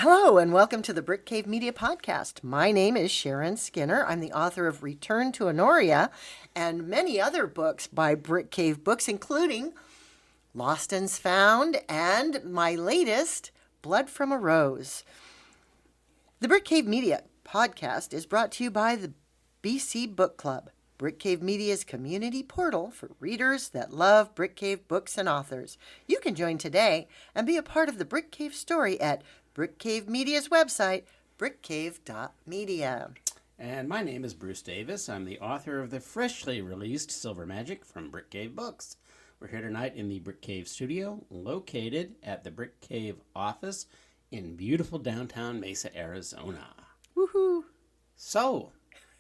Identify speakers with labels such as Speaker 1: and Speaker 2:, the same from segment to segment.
Speaker 1: Hello, and welcome to the Brick Cave Media Podcast. My name is Sharon Skinner. I'm the author of Return to Honoria and many other books by Brick Cave Books, including Lost and Found and my latest, Blood from a Rose. The Brick Cave Media Podcast is brought to you by the BC Book Club, Brick Cave Media's community portal for readers that love Brick Cave books and authors. You can join today and be a part of the Brick Cave story at Brick Cave Media's website, brickcave.media.
Speaker 2: And my name is Bruce Davis. I'm the author of the freshly released Silver Magic from Brick Cave Books. We're here tonight in the Brick Cave studio, located at the Brick Cave office in beautiful downtown Mesa, Arizona.
Speaker 1: Woohoo!
Speaker 2: So,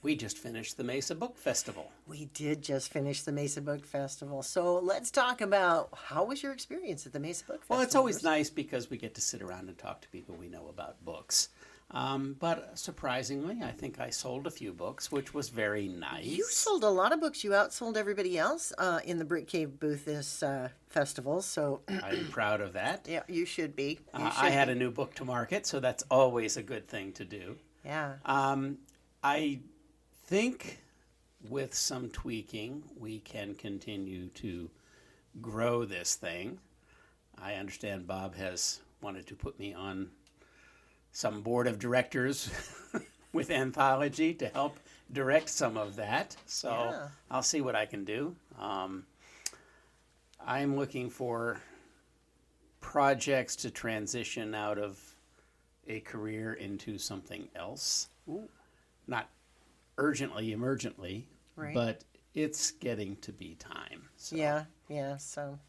Speaker 2: we just finished the Mesa Book Festival.
Speaker 1: We did just finish the Mesa Book Festival. So let's talk about how was your experience at the Mesa Book Festival?
Speaker 2: Well, it's always nice because we get to sit around and talk to people we know about books. But surprisingly, I think I sold a few books, which was very nice.
Speaker 1: You sold a lot of books. You outsold everybody else in the Brick Cave booth this festival. So
Speaker 2: I'm proud of that.
Speaker 1: Yeah, you should be.
Speaker 2: I had a new book to market, so that's always a good thing to do.
Speaker 1: Yeah.
Speaker 2: I think with some tweaking, we can continue to grow this thing. I understand Bob has wanted to put me on some board of directors with Anthology to help direct some of that. So
Speaker 1: Yeah.
Speaker 2: I'll see what I can do. I'm looking for projects to transition out of a career into something else.
Speaker 1: Ooh.
Speaker 2: Not urgently, emergently,
Speaker 1: Right.
Speaker 2: but it's getting to be time. So.
Speaker 1: Yeah. So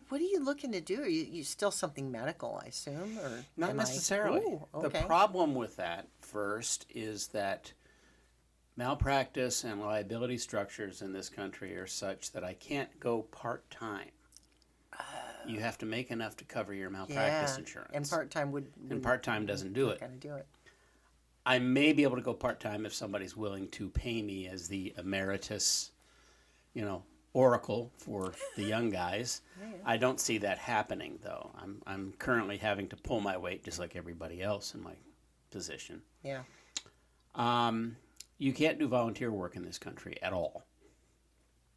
Speaker 1: what are you looking to do? Are you still something medical, I assume? Or
Speaker 2: Not
Speaker 1: am I-
Speaker 2: necessarily.
Speaker 1: Ooh,
Speaker 2: The
Speaker 1: okay.
Speaker 2: problem with that, first, is that malpractice and liability structures in this country are such that I can't go part-time. You have to make enough to cover your malpractice insurance.
Speaker 1: And part-time would
Speaker 2: And part-time doesn't do it.
Speaker 1: Kind of do it.
Speaker 2: I may be able to go part-time if somebody's willing to pay me as the emeritus, oracle for the young guys.
Speaker 1: Yeah.
Speaker 2: I don't see that happening, though. I'm currently having to pull my weight just like everybody else in my position.
Speaker 1: Yeah.
Speaker 2: You can't do volunteer work in this country at all.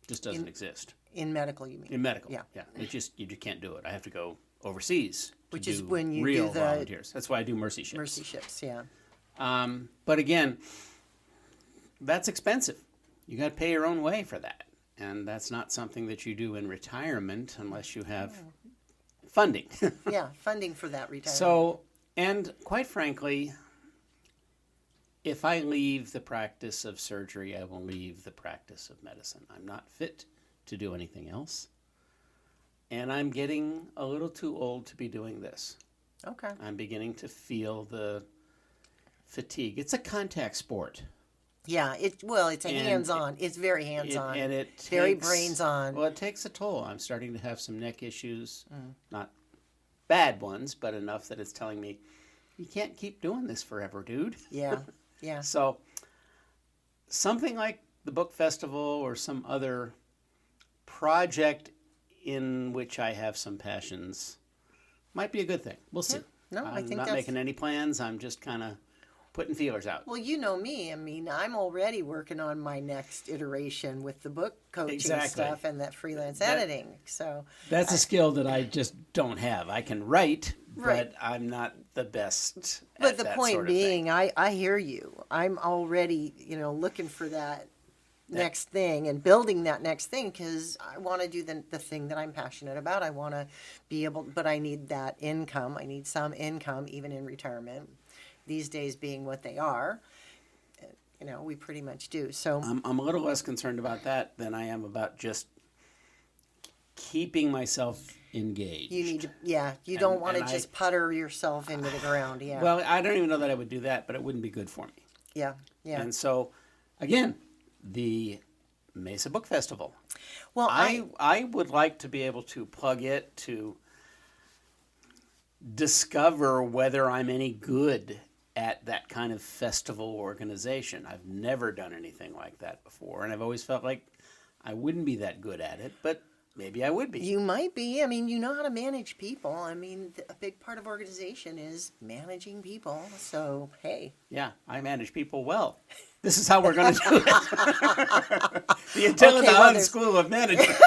Speaker 2: Just doesn't exist.
Speaker 1: In medical, you mean?
Speaker 2: In medical,
Speaker 1: Yeah.
Speaker 2: you just can't do it. I have to go overseas
Speaker 1: Which
Speaker 2: to
Speaker 1: is
Speaker 2: do
Speaker 1: when you
Speaker 2: real
Speaker 1: do the
Speaker 2: volunteers. That's why I do mercy ships.
Speaker 1: Mercy ships, yeah.
Speaker 2: But again, that's expensive. You got to pay your own way for that. And that's not something that you do in retirement unless you have funding.
Speaker 1: Yeah, funding for that retirement.
Speaker 2: So, and quite frankly, if I leave the practice of surgery, I will leave the practice of medicine. I'm not fit to do anything else. And I'm getting a little too old to be doing this.
Speaker 1: Okay.
Speaker 2: I'm beginning to feel the fatigue. It's a contact sport.
Speaker 1: Yeah, it's a hands-on. It's very hands-on.
Speaker 2: And it takes,
Speaker 1: very brains-on.
Speaker 2: Well, it takes a toll. I'm starting to have some neck issues. Not bad ones, but enough that it's telling me, you can't keep doing this forever, dude.
Speaker 1: Yeah, yeah.
Speaker 2: So something like the book festival or some other project in which I have some passions might be a good thing. We'll see.
Speaker 1: No, I think
Speaker 2: I'm not making any plans. I'm just kind of putting feelers out.
Speaker 1: Well, you know me. I mean, I'm already working on my next iteration with the book coaching stuff and that freelance editing. So
Speaker 2: that's a skill that I just don't have. I can write,
Speaker 1: Right.
Speaker 2: but I'm not the best
Speaker 1: But
Speaker 2: at
Speaker 1: the
Speaker 2: that
Speaker 1: point
Speaker 2: sort of
Speaker 1: being,
Speaker 2: thing.
Speaker 1: I hear you. I'm already, looking for that next thing and building that next thing because I want to do the thing that I'm passionate about. I want to be able, but I need that income. I need some income even in retirement. These days being what they are, we pretty much do. So
Speaker 2: I'm a little less concerned about that than I am about just keeping myself engaged.
Speaker 1: you need to, you don't want to just putter yourself into the ground. Yeah.
Speaker 2: Well, I don't even know that I would do that, but it wouldn't be good for me.
Speaker 1: Yeah.
Speaker 2: And so, again, the Mesa Book Festival.
Speaker 1: Well,
Speaker 2: I would like to be able to plug it to discover whether I'm any good at that kind of festival organization. I've never done anything like that before, and I've always felt like I wouldn't be that good at it, but maybe I would be.
Speaker 1: You might be. I mean, you know how to manage people. I mean, a big part of organization is managing people. So, hey.
Speaker 2: Yeah, I manage people well. This is how we're going to do it. The Attila Dahan School of Management.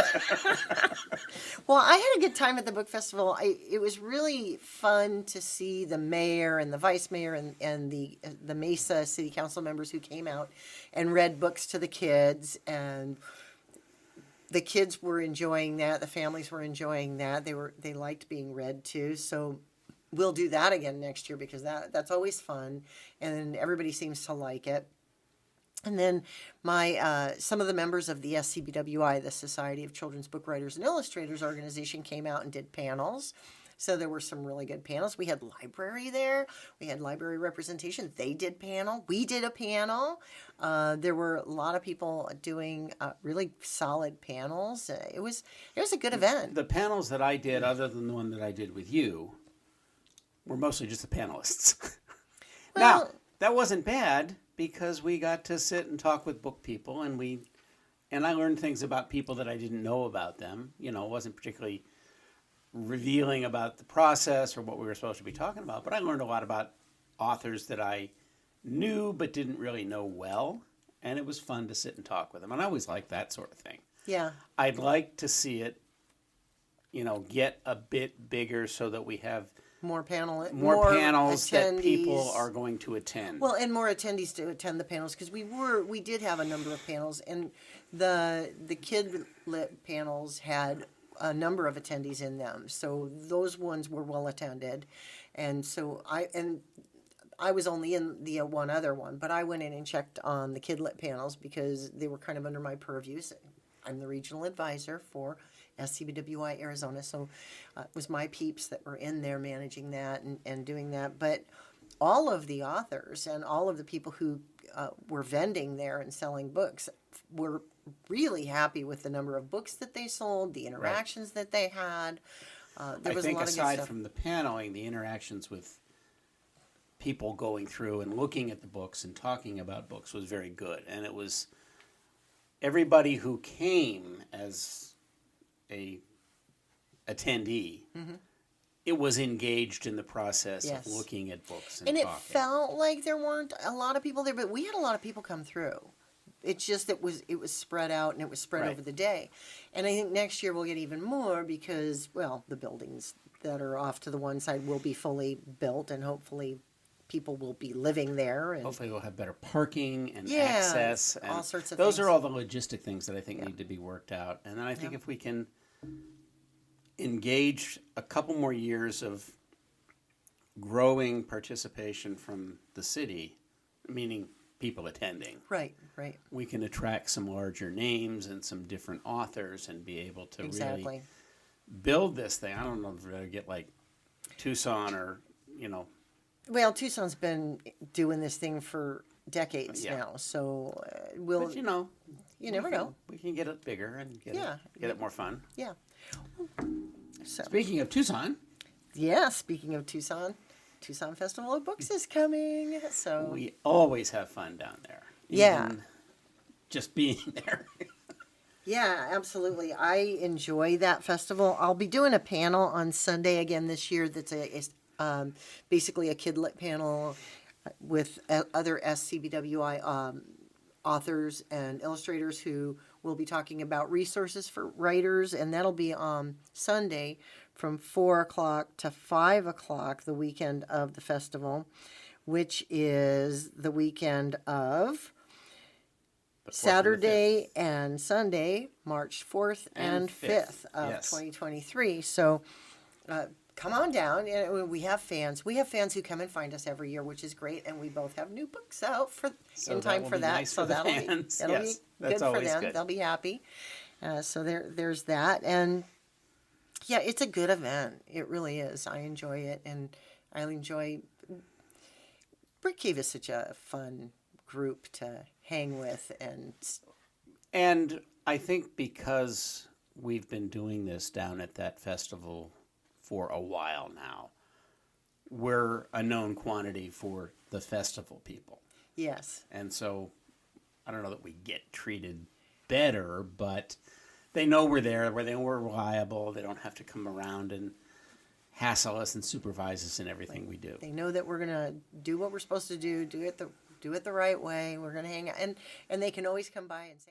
Speaker 1: Well, I had a good time at the book festival. It was really fun to see the mayor and the vice mayor and the Mesa city council members who came out and read books to the kids, and the kids were enjoying that. The families were enjoying that. They liked being read to. So we'll do that again next year because that's always fun, and everybody seems to like it. And then some of the members of the SCBWI, the Society of Children's Book Writers and Illustrators organization, came out and did panels. So there were some really good panels. We had library there. We had library representation. They did panel. We did a panel. There were a lot of people doing really solid panels. It was a good event.
Speaker 2: The panels that I did, other than the one that I did with you, were mostly just the panelists.
Speaker 1: Well,
Speaker 2: now, that wasn't bad, because we got to sit and talk with book people, and I learned things about people that I didn't know about them. You know, it wasn't particularly revealing about the process or what we were supposed to be talking about, but I learned a lot about authors that I knew but didn't really know well, and it was fun to sit and talk with them. And I always like that sort of thing.
Speaker 1: Yeah.
Speaker 2: I'd like to see it, get a bit bigger so that we have more panels
Speaker 1: attendees
Speaker 2: that people are going to attend.
Speaker 1: Well, and more attendees to attend the panels, because we did have a number of panels, and the kid lit panels had a number of attendees in them, so those ones were well attended, and so I was only in the one other one, but I went in and checked on the kid lit panels because they were kind of under my purview. I'm the regional advisor for SCBWI Arizona, so it was my peeps that were in there managing that and doing that. But all of the authors and all of the people who were vending there and selling books were really happy with the number of books that they sold, the interactions that they had. There was a lot of good stuff.
Speaker 2: Aside from the paneling, the interactions with people going through and looking at the books and talking about books was very good. And it was everybody who came as a attendee, it was engaged in the process of looking at books and talking.
Speaker 1: It felt like there weren't a lot of people there, but we had a lot of people come through. It's just it was spread out, and it was spread over the day. And I think next year we'll get even more because, well, the buildings that are off to the one side will be fully built, and hopefully people will be living there. And
Speaker 2: hopefully we'll have better parking and access. And
Speaker 1: all sorts of
Speaker 2: those
Speaker 1: things.
Speaker 2: are all the logistic things that I think need to be worked out. And then I think if we can engage a couple more years of growing participation from the city, meaning people attending.
Speaker 1: Right.
Speaker 2: We can attract some larger names and some different authors and be able to really build this thing. I don't know if we're going to get like Tucson or,
Speaker 1: Well, Tucson's been doing this thing for decades now, so we'll.
Speaker 2: But
Speaker 1: you never know.
Speaker 2: We can get it bigger and get it more fun.
Speaker 1: Yeah. So.
Speaker 2: Speaking of Tucson.
Speaker 1: Yeah, speaking of Tucson Festival of Books is coming. So
Speaker 2: we always have fun down there. Even just being there.
Speaker 1: Yeah, absolutely. I enjoy that festival. I'll be doing a panel on Sunday again this year. That's basically a kid-lit panel with other SCBWI authors and illustrators who will be talking about resources for writers, and that'll be on Sunday from 4 o'clock to 5 o'clock, the weekend of the festival, which is the weekend of Saturday and Sunday, March 4th and 5th of 2023. So come on down. We have fans. We have fans who come and find us every year, which is great. And we both have new books out in time for that.
Speaker 2: Nice
Speaker 1: so that'll be good for them.
Speaker 2: Good.
Speaker 1: They'll be happy. So there's that. And yeah, it's a good event. It really is. I enjoy it. And I enjoy... Brick Cave is such a fun group to hang with.
Speaker 2: And I think because we've been doing this down at that festival for a while now, we're a known quantity for the festival people.
Speaker 1: Yes.
Speaker 2: And so I don't know that we get treated better, but they know we're there, where they know we're reliable. They don't have to come around and hassle us and supervise us in everything we do.
Speaker 1: They know that we're gonna do what we're supposed to do it the right way. We're gonna hang out, and they can always come by and say.